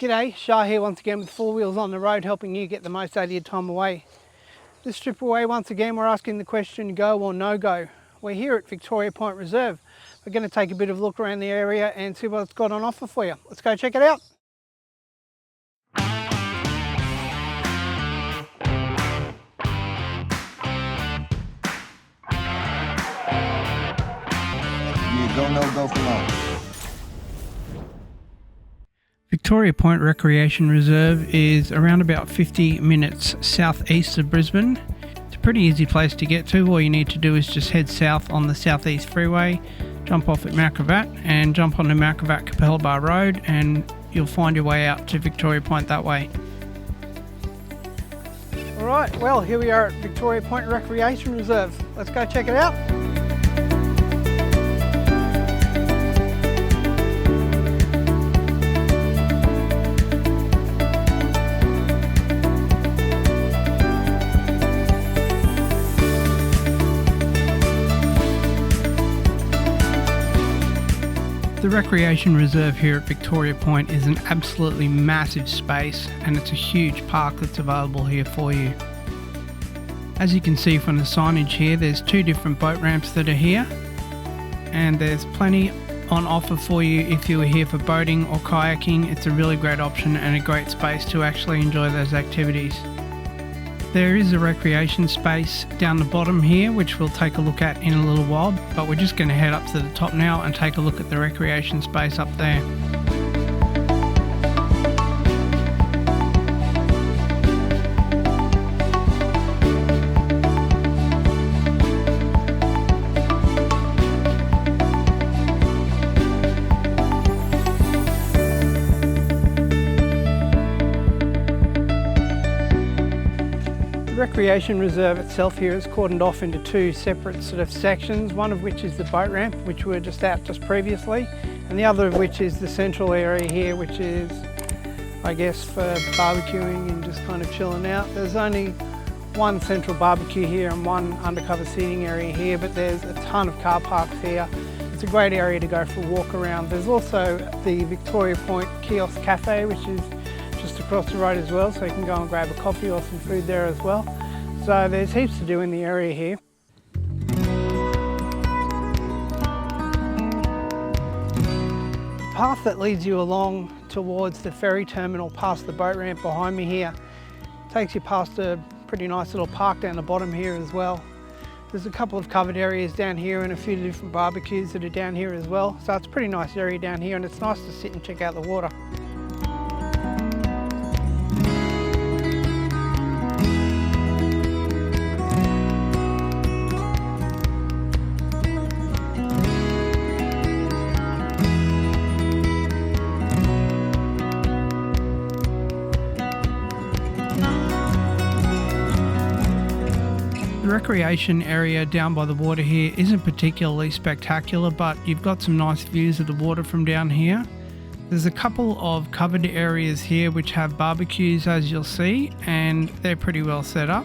G'day, Shah here once again with 4 Wheels on the Road, helping you get the most out of your time away. This trip away, once again, we're asking the question, go or no go. We're here at Victoria Point Reserve. We're going to take a bit of a look around the area and see what it's got on offer for you. Let's go check it out. You go, no go for long. Victoria Point Recreation Reserve is around about 50 minutes southeast of Brisbane. It's a pretty easy place to get to. All you need to do is just head south on the southeast freeway, jump off at Mount Gravatt and jump onto Mount Gravatt Capel Bar Road, and you'll find your way out to Victoria Point that way. Alright, well here we are at Victoria Point Recreation Reserve. Let's go check it out. The Recreation Reserve here at Victoria Point is an absolutely massive space, and it's a huge park that's available here for you. As you can see from the signage here, there's 2 different boat ramps that are here, and there's plenty on offer for you if you are here for boating or kayaking. It's a really great option and a great space to actually enjoy those activities. There is a recreation space down the bottom here, which we'll take a look at in a little while, but we're just going to head up to the top now and take a look at the recreation space up there. The Recreation Reserve itself here is cordoned off into 2 separate sort of sections, one of which is the boat ramp, which we were just out just previously, and the other of which is the central area here, which is, I guess, for barbecuing and just kind of chilling out. There's only one central barbecue here and one undercover seating area here, but there's a ton of car parks here. It's a great area to go for a walk around. There's also the Victoria Point Kiosk Cafe, which is just across the road as well, so you can go and grab a coffee or some food there as well. So there's heaps to do in the area here. The path that leads you along towards the ferry terminal past the boat ramp behind me here takes you past a pretty nice little park down the bottom here as well. There's a couple of covered areas down here and a few different barbecues that are down here as well. So it's a pretty nice area down here, and it's nice to sit and check out the water. The recreation area down by the water here isn't particularly spectacular, but you've got some nice views of the water from down here. There's a couple of covered areas here which have barbecues, as you'll see, and they're pretty well set up.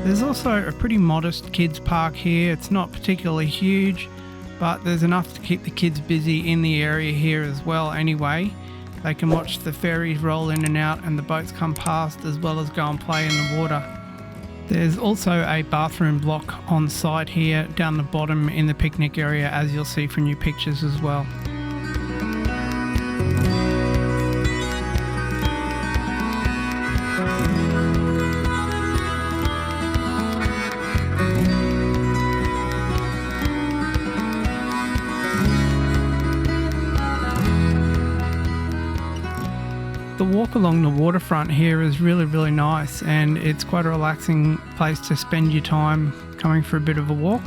There's also a pretty modest kids park here. It's not particularly huge, but there's enough to keep the kids busy in the area here as well anyway. They can watch the ferries roll in and out and the boats come past, as well as go and play in the water. There's also a bathroom block on site here down the bottom in the picnic area, as you'll see from your pictures as well. The walk along the waterfront here is really nice, and it's quite a relaxing place to spend your time coming for a bit of a walk.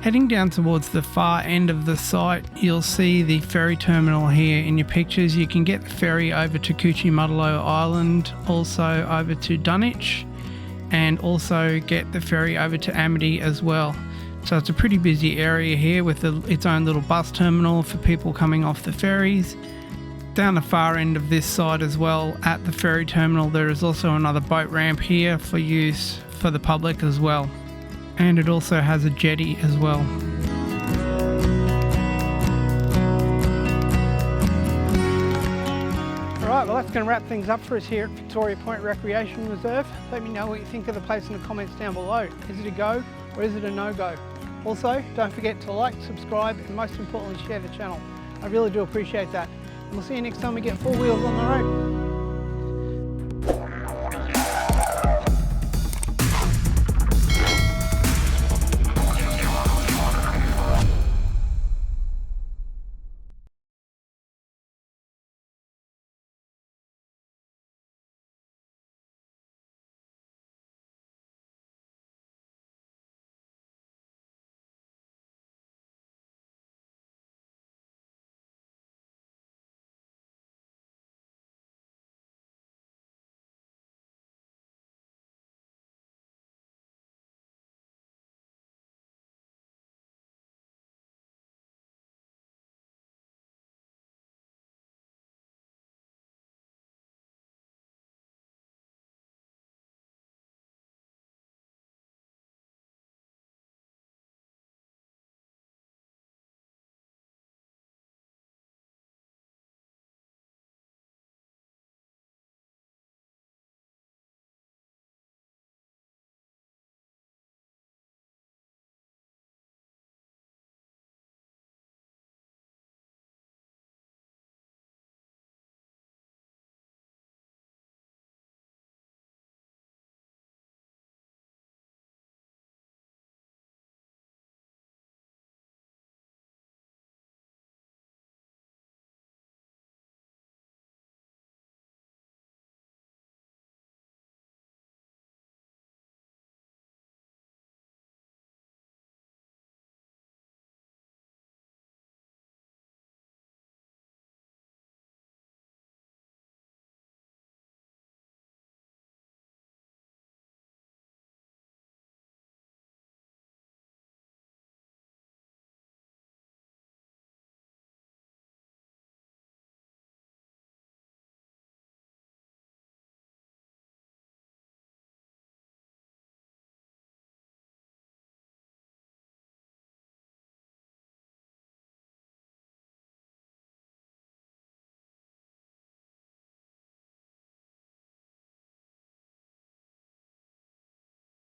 Heading down towards the far end of the site, you'll see the ferry terminal here in your pictures. You can get the ferry over to Coochiemudalo Island, also over to Dunwich, and also get the ferry over to Amity as well. So it's a pretty busy area here with its own little bus terminal for people coming off the ferries. Down the far end of this side as well, at the ferry terminal, there is also another boat ramp here for use for the public as well. And it also has a jetty as well. Alright, well that's going to wrap things up for us here at Victoria Point Recreation Reserve. Let me know what you think of the place in the comments down below. Is it a go or is it a no-go? Also, don't forget to like, subscribe and most importantly share the channel. I really do appreciate that. And we'll see you next time we get 4 wheels on the road.